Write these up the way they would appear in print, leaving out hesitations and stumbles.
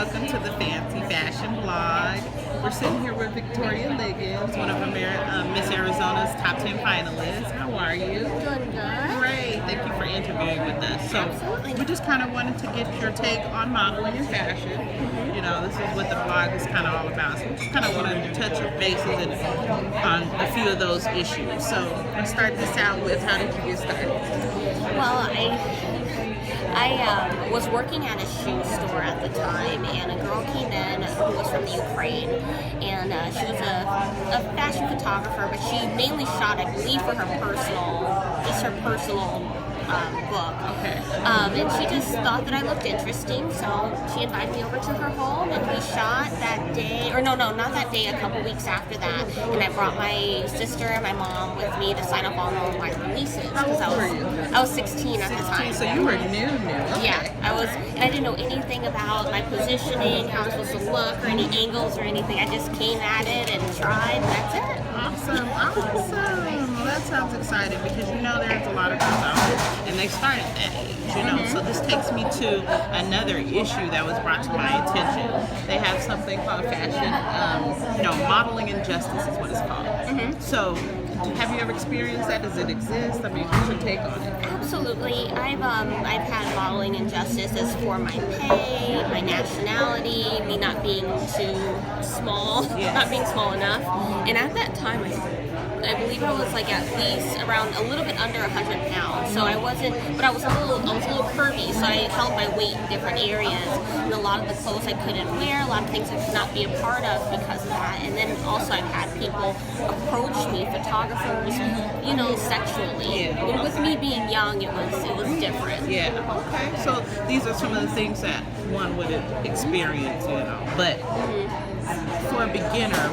welcome to the Fancy Fashion Blog. We're sitting here with Victoria Liggins, one of Miss Arizona's top 10 finalists. How are you? Doing good. Great. Thank you for interviewing with us. So Absolutely. we just kind of wanted to get your take on modeling and fashion. You know, this is what the blog is kind of all about. So we just kind of wanted to touch your bases on a few of those issues. So let's start this out with, how did you get started? Well, I was working at a shoe store at the time, and a girl came in who was from the Ukraine, and she was a fashion photographer, but she mainly shot, I believe, for her personal book. Okay. And she just thought that I looked interesting, so she invited me over to her home, and we shot that day, or no, not that day, a couple weeks after that, and I brought my sister and my mom with me to sign up on all my releases. How old were you? I was 16 at the time. So you were new. Okay. Yeah, and I didn't know anything about my positioning, how I was supposed to look, or any angles or anything. I just came at it and tried, and that's it. Awesome. Well, that sounds exciting, because you know there's a lot of girls out there and they start at that age, you know. So this takes me to another issue that was brought to my attention. They have something called fashion, modeling injustice is what it's called. So have you ever experienced that? Does it exist? I mean, what's your take on it? Absolutely. I've had modeling injustices for my pay, my nationality, me not being too small, not being small enough. And at that time, I believe I was like at least around a little bit under 100 pounds. So I wasn't, but I was a little curvy, so I held my weight in different areas. And a lot of the clothes I couldn't wear, a lot of things I could not be a part of because of that. And then also I've had people approach me, photographers, sexually. And with me being young, it was different. Yeah. Okay. So these are some of the things that one would experience, But for a beginner,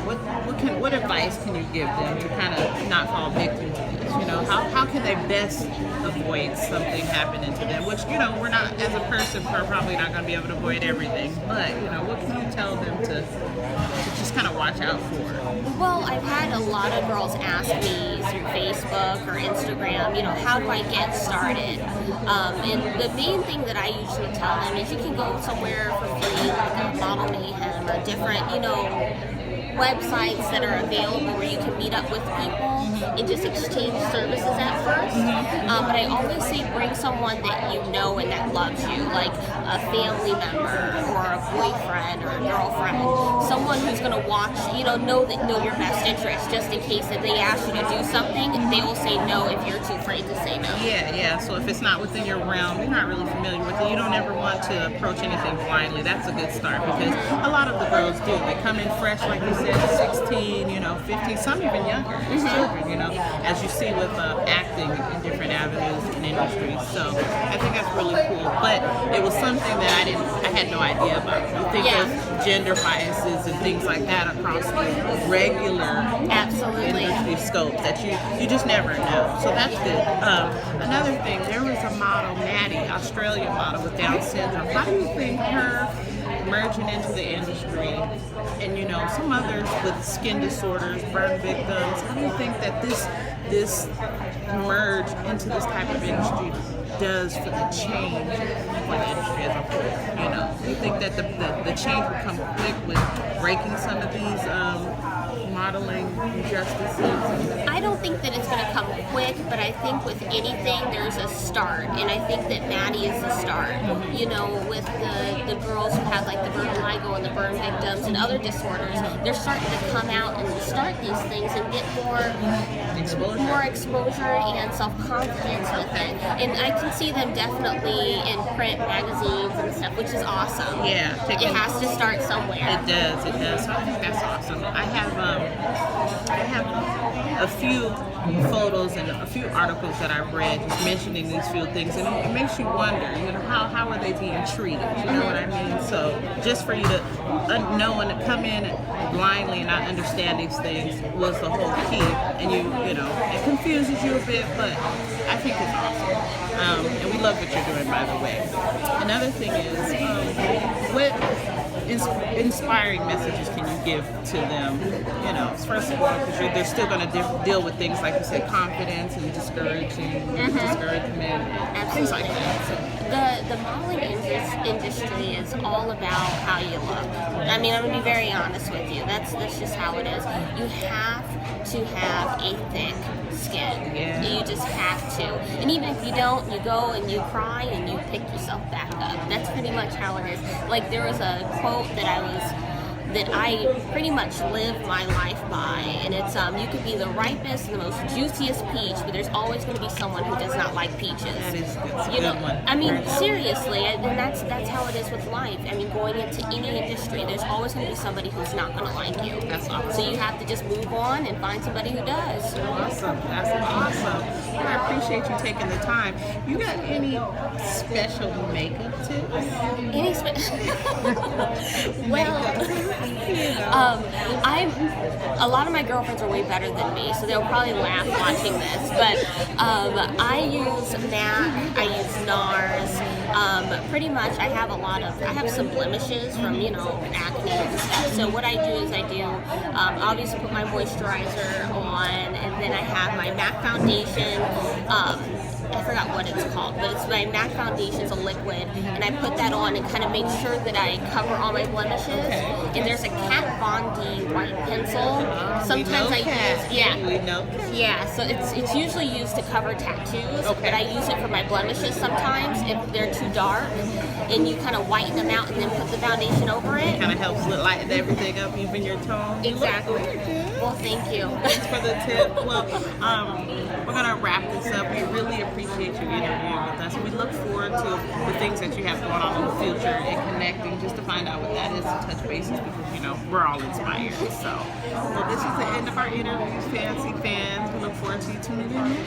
what advice can you give them to kind of not fall victim to this? How can they best avoid something happening to them? Which, we're not, as a person, we're probably not going to be able to avoid everything. But, what can you tell them to just kind of watch out for? Well, I've had a lot of girls ask me through Facebook or Instagram, how do I get started? And the main thing that I usually tell them is you can go somewhere for free, like a Model Mayhem or different, websites that are available where you can meet up with people and just exchange services at first. But I always say bring someone that you know and that loves you, like a family member or a boyfriend or a girlfriend, someone who's going to watch, know your best interest, just in case that they ask you to do something, they will say no if you're too afraid to say no. Yeah. So if it's not within your realm, you're not really familiar with it, you don't ever want to approach anything blindly. That's a good start, because a lot of the girls do. They come in fresh, like you said, 16, 15, some even younger, as children, as you see with acting in different avenues and industries. So I think that's really cool. But it was something that I had no idea about. You think of gender biases and things like that across the regular industry scope that you just never know. So that's good. Another thing, there was a model, Maddie, Australian model with Down syndrome. How do you think her merging into the industry, and some others with skin disorders, burn victims, how do you think that this merge into this type of industry does for the change for the industry as a whole? Do you think that the change will come quick with breaking some of these modeling injustices? I don't think that it's going to come quick, but I think with anything there's a start, and I think that Maddie is the start. With the girls who have like the vitiligo and the burn victims and other disorders, they're starting to come out and start these things and get more exposure and self-confidence with it. And I can see them definitely in print magazines and stuff, which is awesome. Yeah, it has to start somewhere. It does. So I think that's awesome. I have a few photos and a few articles that I've read just mentioning these few things, and it makes you wonder, how are they being treated? You know what I mean? So just for you to know and to come in blindly and not understand these things was the whole key. And it confuses you a bit, but I think it's awesome. And we love what you're doing, by the way. Another thing is, what inspiring messages can you give to them? First of all, because they're still going to deal with things like you said, confidence and discouragement, and things like that. So The modeling industry is all about how you look. I mean, I'm gonna be very honest with you. That's just how it is. You have to have a thick skin. Yeah. You just have to. And even if you don't, you go and you cry and you pick yourself back up. That's pretty much how it is. Like, there was a quote that I pretty much live my life by, and it's you could be the ripest and the most juiciest peach, but there's always going to be someone who does not like peaches. That's a You know, good one. I mean, seriously, and that's how it is with life. I mean, going into any industry, there's always going to be somebody who's not going to like you. That's awesome. So you have to just move on and find somebody who does. Awesome. That's awesome. Well, I appreciate you taking the time. You got any special makeup tips? Any well, a lot of my girlfriends are way better than me, so they'll probably laugh watching this. But I use MAC, I use NARS. Pretty much, I have some blemishes from acne and stuff. So what I do is obviously put my moisturizer on, and then I have my MAC foundation. I forgot what it's called, but it's my MAC foundation's a liquid, and I put that on and kind of make sure that I cover all my blemishes. Okay. And there's a Kat Von D white pencil. Sometimes so it's usually used to cover tattoos, but I use it for my blemishes sometimes if they're too dark, and you kind of whiten them out and then put the foundation over it. Kind of helps lighten everything up, even your tone. Exactly. Well, thank you. Thanks for the tip. Well, we're gonna wrap this up. We really appreciate you interviewing with us. We look forward to the things that you have going on in the future and connecting just to find out what that is and touch bases, because we're all inspired. So, well, this is the end of our interview, fancy fans. We look forward to you tuning in.